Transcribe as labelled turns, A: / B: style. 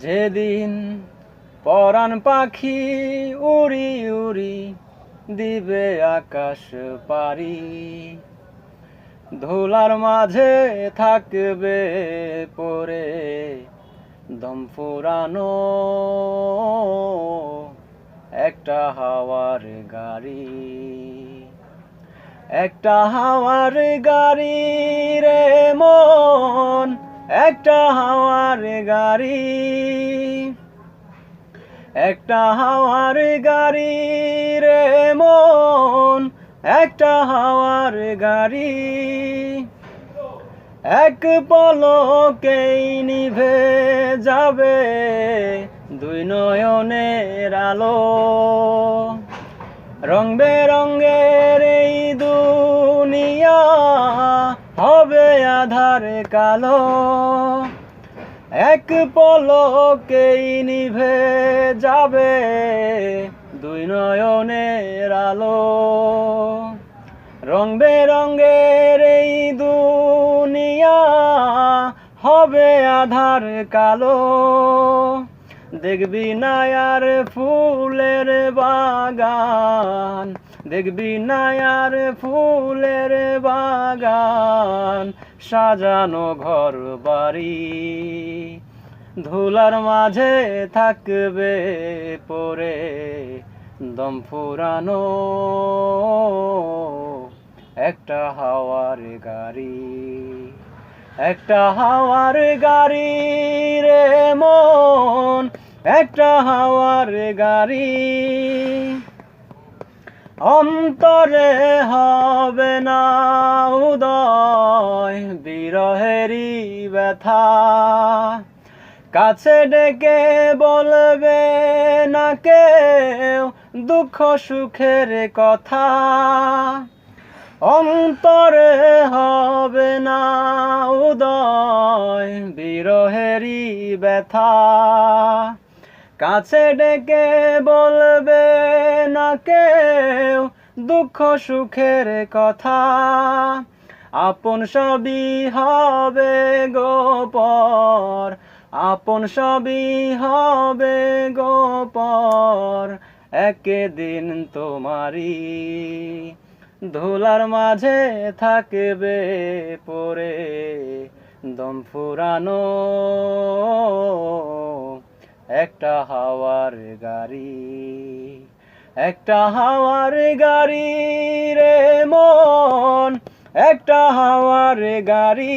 A: যেদিন পরাণ পাখি উড়ি উড়ি দিবে আকাশ পারি, ধুলার মাঝে থাকবে পরে দম ফুরানো একটা হাওয়ার গাড়ি। একটা হাওয়ার গাড়ি রে মন, একটা হাওয়ার গাড়ি, একটা হাওয়ার গাড়ি রে মন, একটা হাওয়ার গাড়ি। এক পলকেই নিভে যাবে দুই নয়নের আলো, রং বেরঙের এই দুনিয়া হবে আধার কালো। এক পলকেই নিভে যাবে দুই নয়নের আলো, রং বেরঙের এই দুনিয়া হবে আধার কালো। দেখবি না আর ফুলের বাগান, দেখবি না আর ফুলের বাগান, সাজানো ঘর বাড়ি, ধুলার মাঝে থাকবে পরে দম ফুরানো একটা হাওয়ার গাড়ি। একটা হাওয়ার গাড়ি রে মন, একটা হাওয়ার গাড়ি। অন্তরে হবে না উদয় বিরহেরই ব্যথা, কাছে ডেকে বলবে না কেউ দুঃখ সুখের কথা। অন্তরে হবে না উদয় বিরহেরই ব্যথা, কাছে ডেকে বলবে না কেউ দুঃখ সুখের কথা। আপন সবই হবে গোপর, আপন সবই হবে গোপর, একদিন তোমারই ধুলার মাঝে থাকবে পরে দম ফুরানো একটা হাওয়ার গাড়ি। একটা হাওয়ার গাড়ি রে মন, একটা হাওয়ার গাড়ি।